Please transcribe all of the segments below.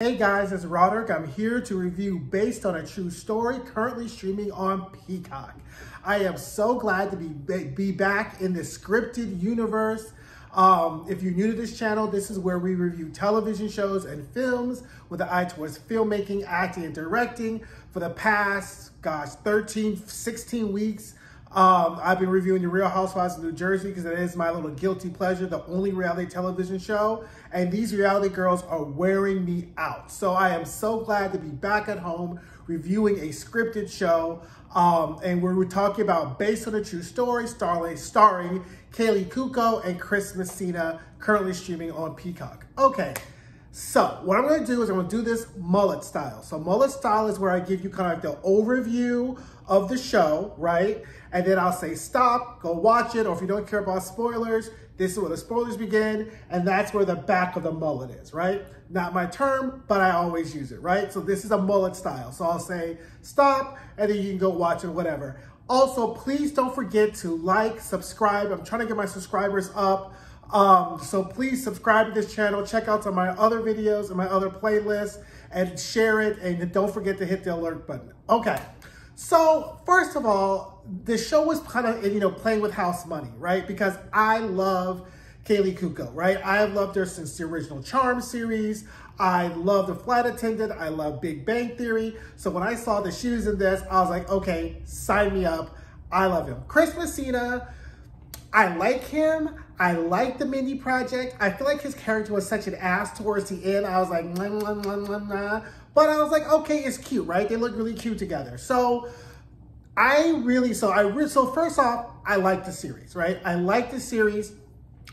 Hey guys, it's Roderick. I'm here to review Based on a True Story, currently streaming on Peacock. I am so glad to be back in the scripted universe. If you're new to this channel, this is where we review television shows and films with an eye towards filmmaking, acting, and directing. For the past, 16 weeks, I've been reviewing The Real Housewives of New Jersey because it is my little guilty pleasure, the only reality television show. And these reality girls are wearing me out. So I am so glad to be back at home reviewing a scripted show. And we're talking about Based on a True Story, starring Kaley Cuoco and Chris Messina, currently streaming on Peacock. Okay. So what I'm going to do is I'm going to do this mullet style. So mullet style is where I give you kind of like the overview of the show, right? And then I'll say, stop, go watch it. Or if you don't care about spoilers, this is where the spoilers begin. And that's where the back of the mullet is, right? Not my term, but I always use it, right? So this is a mullet style. So I'll say, stop, and then you can go watch it, whatever. Also, please don't forget to like, subscribe. I'm trying to get my subscribers up. So please subscribe to this channel, check out some of my other videos and my other playlists, and share it, and don't forget to hit the alert button. Okay, so first of all, the show was kind of, playing with house money, right? Because I love Kaley Cuoco, right? I have loved her since the original Charm series. I love The Flight Attendant. I love Big Bang Theory. So when I saw that she was in this, I was like, okay, sign me up. I love him. Chris Messina, I like him. I like the Mindy Project. I feel like his character was such an ass towards the end. I was like, mwah, mwah, mwah, mwah, mwah. But I was like, okay, it's cute, right? They look really cute together. So so first off, I like the series, right? I like the series.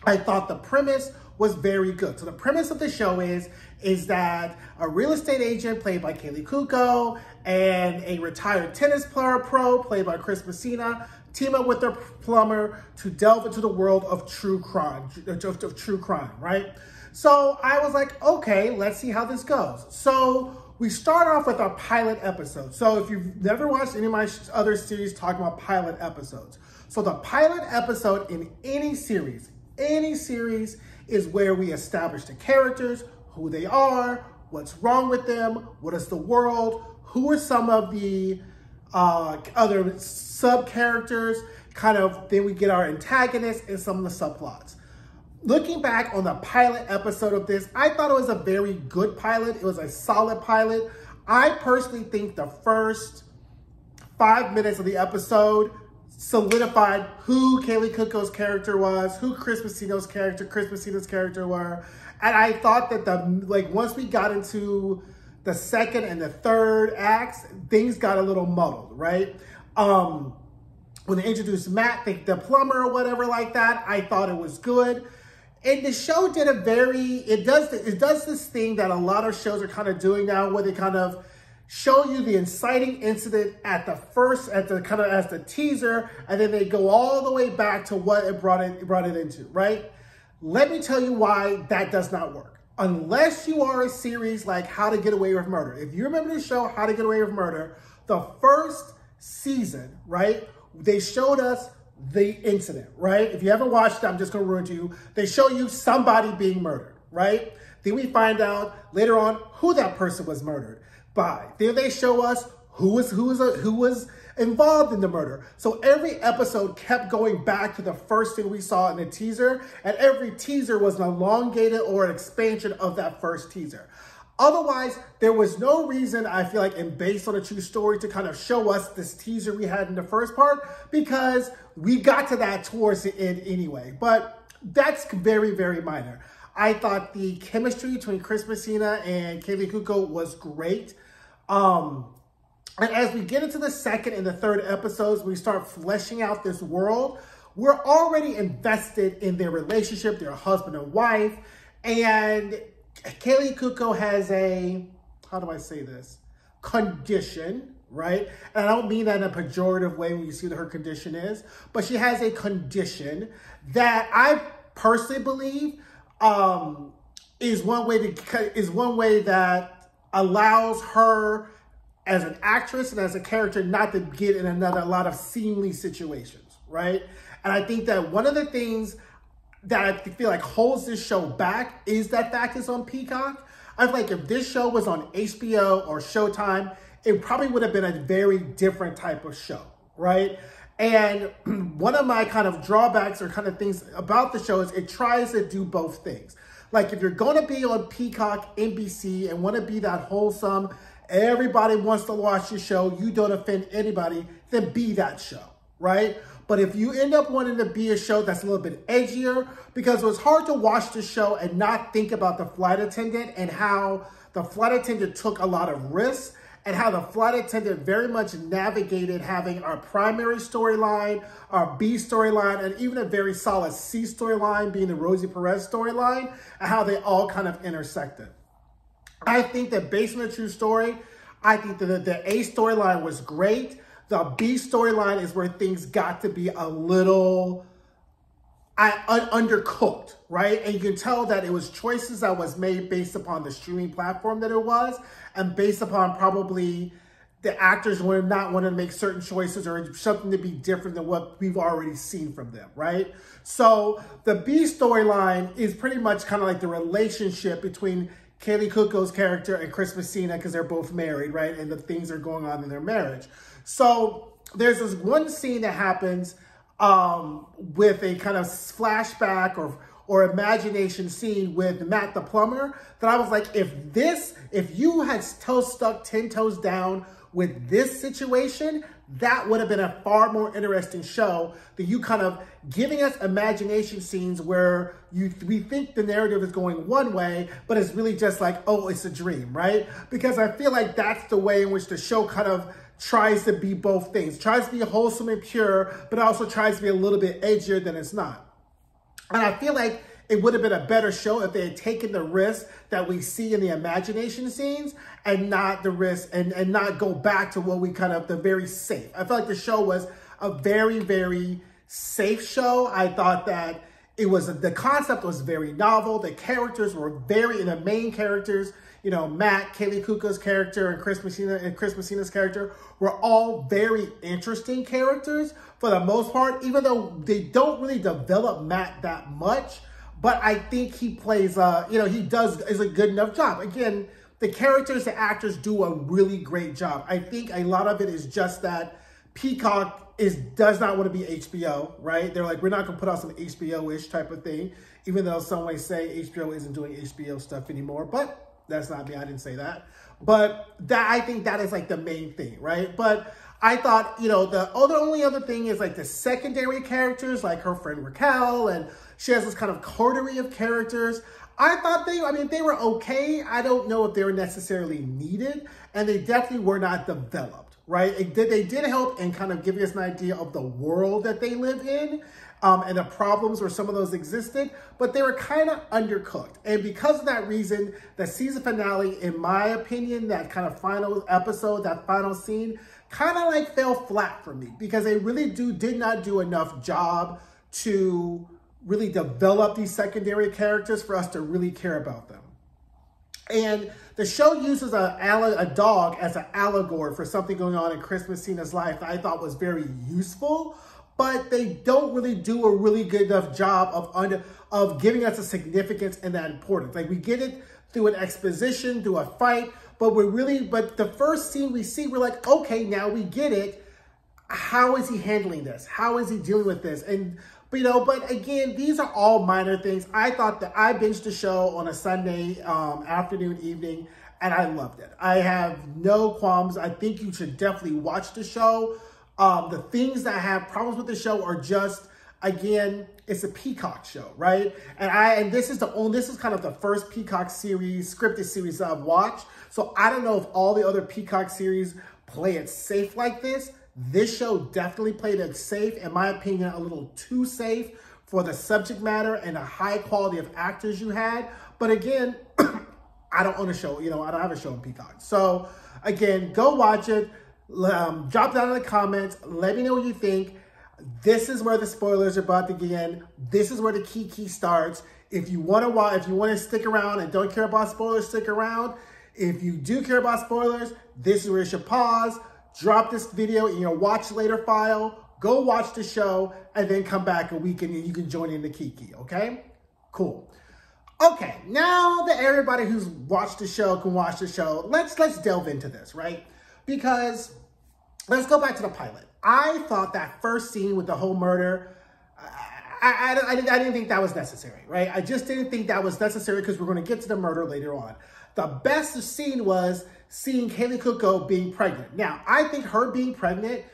I thought the premise was very good. So the premise of the show is that a real estate agent played by Kaley Cuoco and a retired tennis pro played by Chris Messina team up with their plumber to delve into the world of true crime, right? So I was like, okay, let's see how this goes. So we start off with our pilot episode. So if you've never watched any of my other series talking about pilot episodes. So the pilot episode in any series is where we establish the characters, who they are, what's wrong with them, what is the world, who are some of the other sub-characters, then we get our antagonists and some of the subplots. Looking back on the pilot episode of this, I thought it was a very good pilot. It was a solid pilot. I personally think the first 5 minutes of the episode solidified who Kaley Cuoco's character was, who Chris Messina's character were. And I thought that once we got into the second and the third acts, things got a little muddled, right? When they introduced Matt, the plumber or whatever like that, I thought it was good. And the show did it does this thing that a lot of shows are kind of doing now, where they kind of show you the inciting incident as the teaser, and then they go all the way back to what it brought it into, right? Let me tell you why that does not work. Unless you are a series like How to Get Away with Murder. If you remember the show How to Get Away with Murder, the first season, right, they showed us the incident, right? If you haven't watched it, I'm just going to ruin it to you. They show you somebody being murdered, right? Then we find out later on who that person was murdered by. Then they show us who was involved in the murder. So every episode kept going back to the first thing we saw in the teaser, and every teaser was an elongated or an expansion of that first teaser. Otherwise, there was no reason, I feel like, in Based on a True Story to kind of show us this teaser we had in the first part, because we got to that towards the end anyway. But that's very, very minor. I thought the chemistry between Chris Messina and Kaley Cuoco was great. And as we get into the second and the third episodes, we start fleshing out this world. We're already invested in their relationship, their husband and wife. And Kaley Cuoco has condition, right? And I don't mean that in a pejorative way when you see what her condition is, but she has a condition that I personally believe is one way that allows her as an actress and as a character not to get in a lot of seemly situations, right? And I think that one of the things that I feel like holds this show back is that fact it's on Peacock. I feel like if this show was on HBO or Showtime, it probably would have been a very different type of show, right? And one of my kind of drawbacks or kind of things about the show is it tries to do both things. Like if you're going to be on Peacock, NBC, and want to be that wholesome, everybody wants to watch your show, you don't offend anybody, then be that show, right? But if you end up wanting to be a show that's a little bit edgier, because it was hard to watch the show and not think about the flight attendant and how the flight attendant took a lot of risks, and how the flight attendant very much navigated having our primary storyline, our B storyline, and even a very solid C storyline being the Rosie Perez storyline, and how they all kind of intersected. I think that based on a true story, I think that the A storyline was great. The B storyline is where things got to be a little undercooked, right? And you can tell that it was choices that was made based upon the streaming platform that it was, and based upon probably the actors were not wanting to make certain choices or something to be different than what we've already seen from them, right? So the B storyline is pretty much kind of like the relationship between Kaylee Cuoco's character and Chris Messina, because they're both married, right? And the things are going on in their marriage. So there's this one scene that happens with a kind of flashback or imagination scene with Matt the plumber, that I was like, if you had stuck 10 toes down with this situation, that would have been a far more interesting show than you kind of giving us imagination scenes where we think the narrative is going one way, but it's really just like, oh, it's a dream, right? Because I feel like that's the way in which the show kind of tries to be both things, tries to be wholesome and pure, but also tries to be a little bit edgier than it's not. And I feel like it would have been a better show if they had taken the risk that we see in the imagination scenes and not the risk and not go back to what we kind of, the very safe. I felt like the show was a very, very safe show. I thought that the concept was very novel. The characters were the main characters, you know, Matt, Kaylee Cuoco's character, and Chris Messina's character were all very interesting characters for the most part, even though they don't really develop Matt that much. But I think he plays, is a good enough job. Again, the characters, the actors do a really great job. I think a lot of it is just that Peacock does not want to be HBO, right? They're like, we're not going to put out some HBO-ish type of thing, even though some may say HBO isn't doing HBO stuff anymore. But that's not me. I didn't say that. But I think that is like the main thing, right? But I thought, the only other thing is like the secondary characters, like her friend Raquel, and she has this kind of coterie of characters. I thought they were okay. I don't know if they were necessarily needed, and they definitely were not developed, right? They did help in kind of giving us an idea of the world that they live in, and the problems where some of those existed, but they were kind of undercooked. And because of that reason, the season finale, in my opinion, that kind of final episode, that final scene, kind of like fell flat for me, because they really did not do enough job to really develop these secondary characters for us to really care about them. And the show uses a dog as an allegory for something going on in Chris Messina's life that I thought was very useful, but they don't really do a really good enough job of giving us a significance and that importance. Like, we get it through an exposition, through a fight, but the first scene we see, we're like, okay, now we get it. How is he handling this? How is he dealing with this? But again, these are all minor things. I thought that I binged the show on a Sunday afternoon, evening, and I loved it. I have no qualms. I think you should definitely watch the show. The things that I have problems with the show are just, again, it's a Peacock show, right? And this is kind of the first Peacock scripted series that I've watched. So I don't know if all the other Peacock series play it safe like this. This show definitely played it safe, in my opinion, a little too safe for the subject matter and the high quality of actors you had. But again, I don't own a show, I don't have a show on Peacock. So again, go watch it. Drop down in the comments. Let me know what you think. This is where the spoilers are about to begin. This is where the key starts. If you want to stick around and don't care about spoilers, stick around. If you do care about spoilers, this is where you should pause. Drop this video in your watch later file, go watch the show, and then come back a week and you can join in the Kiki, okay? Cool. Okay, now that everybody who's watched the show can watch the show, let's delve into this, right? Because let's go back to the pilot. I thought that first scene with the whole murder, I didn't think that was necessary, right? I just didn't think that was necessary because we're going to get to the murder later on. The best scene was seeing Kaylee Cuoco being pregnant. Now, I think her being pregnant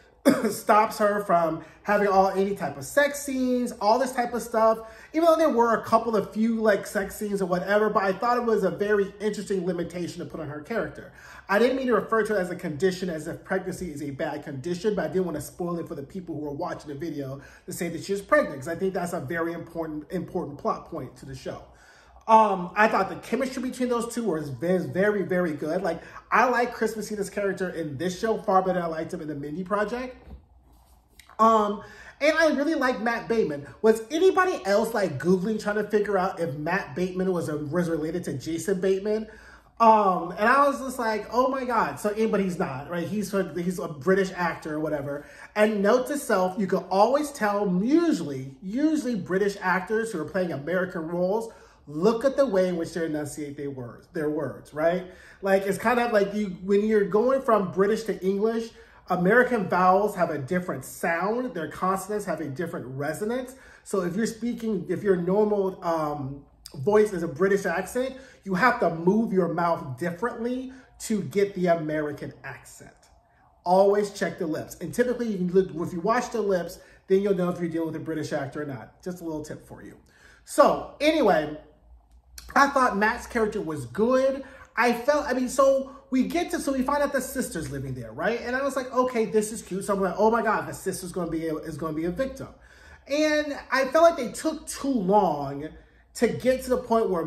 stops her from having any type of sex scenes, all this type of stuff. Even though there were a few like sex scenes or whatever, but I thought it was a very interesting limitation to put on her character. I didn't mean to refer to it as a condition as if pregnancy is a bad condition, but I didn't want to spoil it for the people who are watching the video to say that she was pregnant, because I think that's a very important plot point to the show. I thought the chemistry between those two was very, very good. Like, I like Chris Messina's character in this show far better than I liked him in the Mindy Project. And I really like Matt Bateman. Was anybody else like Googling trying to figure out if Matt Bateman was related to Jason Bateman? And I was just like, oh my God. So, but he's not, right? He's a British actor or whatever. And note to self, you can always tell usually British actors who are playing American roles, look at the way in which they enunciate their words, right? Like, it's kind of like when you're going from British to English, American vowels have a different sound. Their consonants have a different resonance. So if your normal voice is a British accent, you have to move your mouth differently to get the American accent. Always check the lips. And typically, if you watch the lips, then you'll know if you're dealing with a British actor or not. Just a little tip for you. So anyway, I thought Matt's character was good. So we find out the sister's living there, right? And I was like, okay, this is cute. So I'm like, oh my God, the sister's going to be a victim. And I felt like they took too long to get to the point where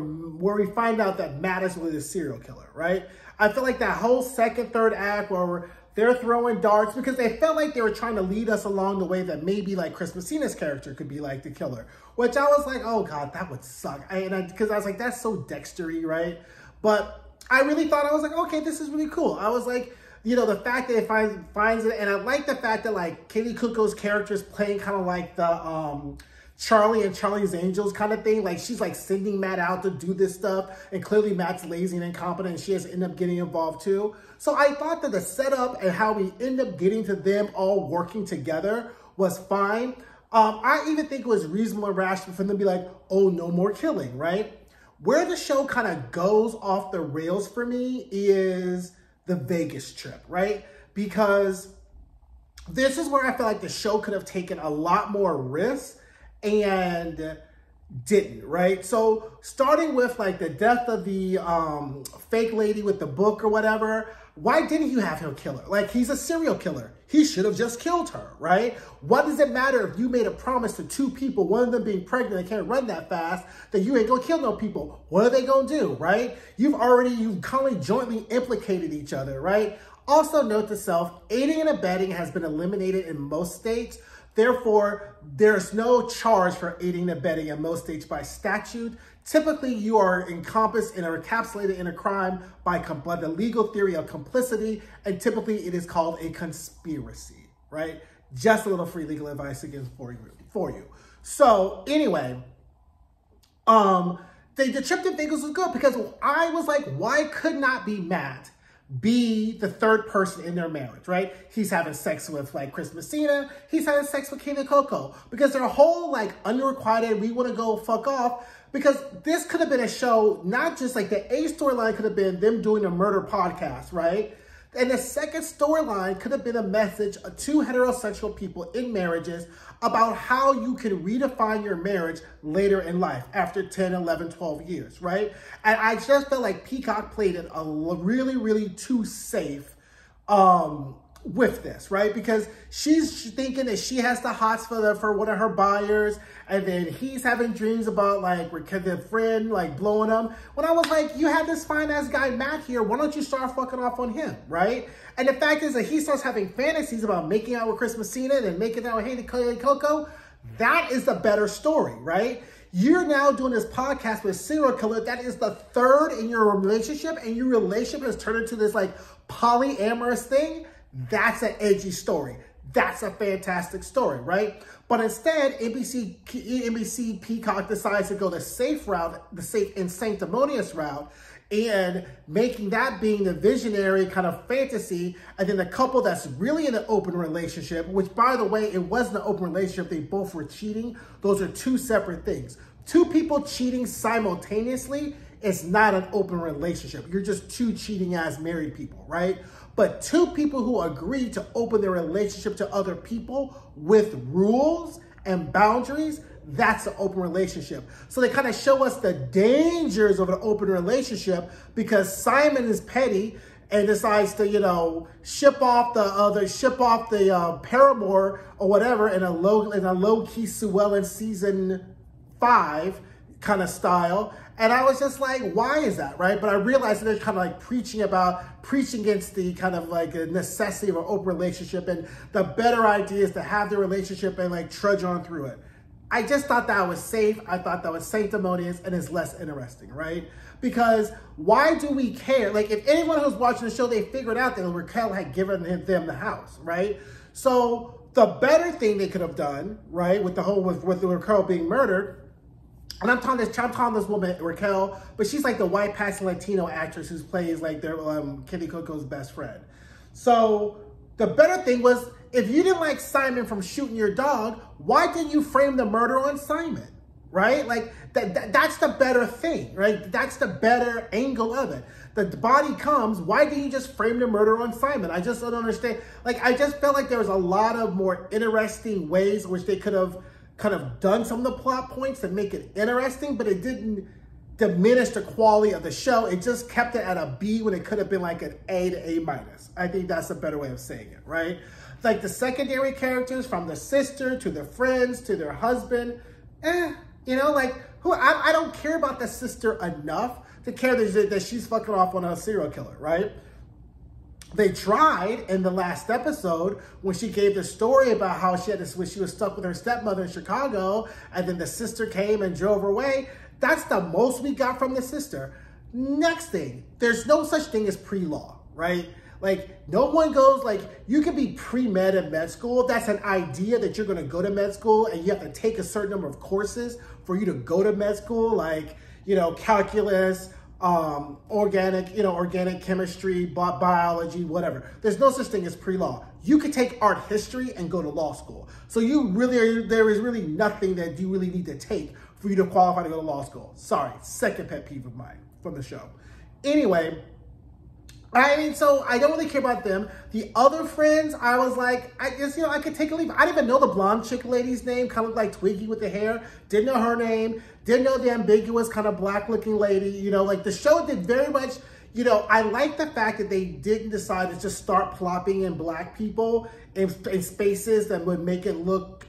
we find out that Matt is really a serial killer, right? I feel like that whole second, third act where they're throwing darts, because they felt like they were trying to lead us along the way that maybe like Chris Messina's character could be like the killer, which I was like, oh God, that would suck. Because I was like, that's so Dexter-y, right? But I really thought, I was like, okay, this is really cool. I was like, the fact that it finds it, and I like the fact that like Kaylee Cuoco's character is playing kind of like the Charlie and Charlie's Angels kind of thing. Like, she's like sending Matt out to do this stuff, and clearly Matt's lazy and incompetent, and she has to end up getting involved too. So I thought that the setup and how we end up getting to them all working together was fine. I even think it was reasonable and rational for them to be like, oh, no more killing, right? Where the show kind of goes off the rails for me is the Vegas trip, right? Because this is where I feel like the show could have taken a lot more risks and didn't, right? So starting with like the death of the fake lady with the book or whatever, why didn't you have him kill her? Like, he's a serial killer. He should have just killed her, right? What does it matter if you made a promise to two people, one of them being pregnant and can't run that fast, that you ain't gonna kill no people? What are they gonna do, right? You've currently jointly implicated each other, right? Also, note to self, aiding and abetting has been eliminated in most states. Therefore, there's no charge for aiding and abetting in most states by statute. Typically, you are encompassed and are encapsulated in a crime by the legal theory of complicity, and typically it is called a conspiracy, right? Just a little free legal advice again for you. So anyway, the trip to Vegas was good because I was like, why could not be Matt be the third person in their marriage, right? He's having sex with like Chris Messina. He's having sex with Kaylee Cuoco, because their whole like unrequited, we want to go fuck off, because this could have been a show, not just like the A storyline could have been them doing a murder podcast, right? And the second storyline could have been a message to heterosexual people in marriages about how you can redefine your marriage later in life after 10, 11, 12 years, right? And I just felt like Peacock played it a really, really too safe with this, right? Because she's thinking that she has the hots for one of her buyers, and then he's having dreams about like the friend like blowing him. When I was like, you have this fine ass guy Matt here, why don't you start fucking off on him, right? And the fact is that he starts having fantasies about making out with Chris Messina and then making out with Kaylee Cuoco. That is the better story, right? You're now doing this podcast with a serial killer that is the third in your relationship, and your relationship has turned into this like polyamorous thing. That's an edgy story. That's a fantastic story, right? But instead, NBC Peacock decides to go the safe route, the safe and sanctimonious route, and making that being the visionary kind of fantasy, and then the couple that's really in an open relationship, which, by the way, it wasn't an open relationship. They both were cheating. Those are two separate things. Two people cheating simultaneously is not an open relationship. You're just two cheating as married people, right? But two people who agree to open their relationship to other people with rules and boundaries, that's an open relationship. So they kind of show us the dangers of an open relationship, because Simon is petty and decides to, you know, ship off the paramour or whatever in a low key Suellen season 5 kind of style. And I was just like, why is that, right? But I realized that they're kind of like preaching against the kind of like a necessity of an open relationship, and the better idea is to have the relationship and like trudge on through it. I just thought that was safe. I thought that was sanctimonious, and it's less interesting, right? Because why do we care? Like, if anyone who's watching the show, they figured out that Raquel had given them the house, right? So the better thing they could have done, right, with the whole, with Raquel being murdered, and I'm calling this woman Raquel, but she's like the white passing Latino actress who plays like their Kenny Coco's best friend. So the better thing was, if you didn't like Simon from shooting your dog, why didn't you frame the murder on Simon, right? Like that's the better thing, right? That's the better angle of it. The body comes, why didn't you just frame the murder on Simon? I just don't understand. Like, I just felt like there was a lot of more interesting ways in which they could have kind of done some of the plot points to make it interesting, but it didn't diminish the quality of the show. It just kept it at a B when it could have been like an A to A minus. I think that's a better way of saying it, right? Like the secondary characters, from the sister to the friends to their husband, you know, like I don't care about the sister enough to care that she's fucking off on a serial killer, right? They tried in the last episode when she gave the story about how she was stuck with her stepmother in Chicago, and then the sister came and drove her away. That's the most we got from the sister. Next thing, there's no such thing as pre-law, right? Like, no one goes, like, you can be pre-med in med school. That's an idea that you're gonna go to med school and you have to take a certain number of courses for you to go to med school, like, you know, calculus, organic chemistry, biology, whatever. There's no such thing as pre-law. You could take art history and go to law school. So there is really nothing that you really need to take for you to qualify to go to law school. Sorry, second pet peeve of mine from the show. Anyway, so I don't really care about them. The other friends, I was like, I guess, you know, I could take a leave. I didn't even know the blonde chick lady's name, kind of like Twiggy with the hair. Didn't know her name. Didn't know the ambiguous kind of black looking lady. You know, like the show did very much, you know, I like the fact that they didn't decide to just start plopping in black people in spaces that would make it look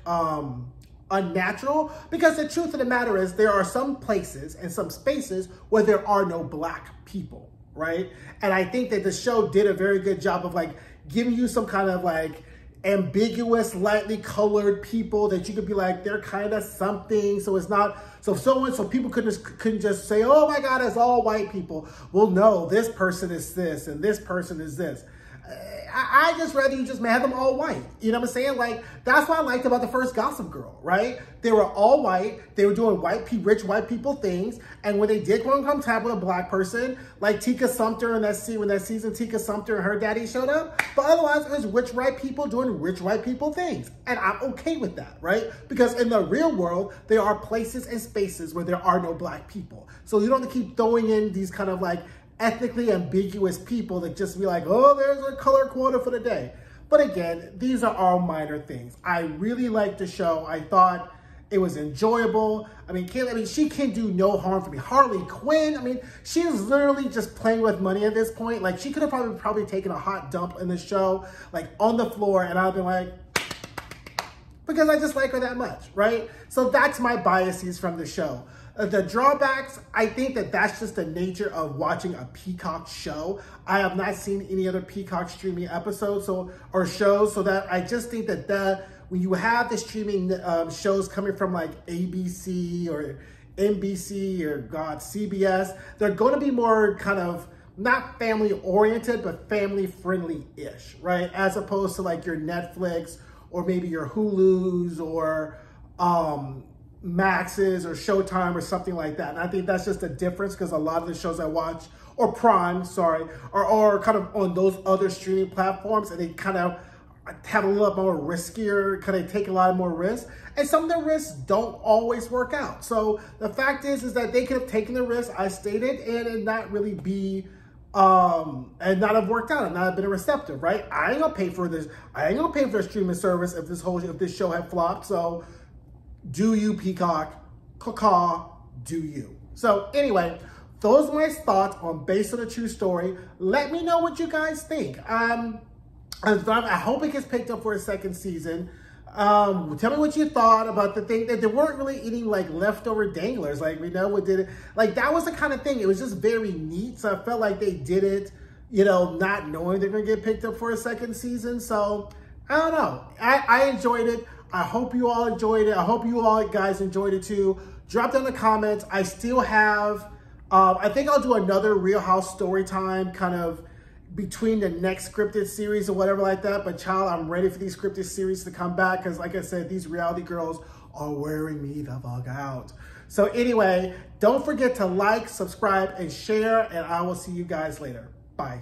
unnatural. Because the truth of the matter is, there are some places and some spaces where there are no black people, right? And I think that the show did a very good job of like giving you some kind of like ambiguous, lightly colored people that you could be like, they're kind of something. So it's not, so people couldn't just say, oh my God, it's all white people. Well, no, this person is this and this person is this. I just rather you just have them all white. You know what I'm saying? Like, that's what I liked about the first Gossip Girl, right? They were all white. They were doing rich white people things. And when they did come tap with a black person, like Tika Sumpter in that season, Tika Sumpter and her daddy showed up. But otherwise, it was rich white people doing rich white people things. And I'm okay with that, right? Because in the real world, there are places and spaces where there are no black people. So you don't have to keep throwing in these kind of like ethnically ambiguous people that just be like, oh, there's a color quota for the day. But again, these are all minor things. I really liked the show. I thought it was enjoyable. I mean, she can do no harm for me. Harley Quinn, I mean, she is literally just playing with money at this point. Like, she could have probably taken a hot dump in the show, like on the floor, and I've been like, because I just like her that much, right? So that's my biases from the show. The drawbacks, I think that that's just the nature of watching a Peacock show. I have not seen any other Peacock streaming episodes or shows, so that I just think that when you have the streaming shows coming from like ABC or NBC or CBS, they're going to be more kind of not family oriented, but family friendly-ish, right? As opposed to like your Netflix or maybe your Hulu's or Max's or Showtime or something like that. And I think that's just a difference because a lot of the shows I watch, or Prime, sorry, are kind of on those other streaming platforms, and they kind of have a little more riskier, kind of take a lot more risks. And some of the risks don't always work out. So the fact is that they could have taken the risk I stated and it not really be, and not have worked out and not have been receptive, right? I ain't gonna pay for this. I ain't gonna pay for a streaming service if this show had flopped. So do you, Peacock? Caw, do you? So anyway, those are my thoughts on Based on a True Story. Let me know what you guys think. I hope it gets picked up for a second season. Tell me what you thought about the thing that they weren't really eating like leftover danglers. Like, we know what did it. Like, that was the kind of thing. It was just very neat. So I felt like they did it, you know, not knowing they're going to get picked up for a second season. So I don't know. I enjoyed it. I hope you all enjoyed it. I hope you all guys enjoyed it too. Drop down in the comments. I still have, I think I'll do another Real House story time kind of between the next scripted series or whatever like that. But child, I'm ready for these scripted series to come back because like I said, these reality girls are wearing me the fuck out. So anyway, don't forget to like, subscribe, and share, and I will see you guys later. Bye.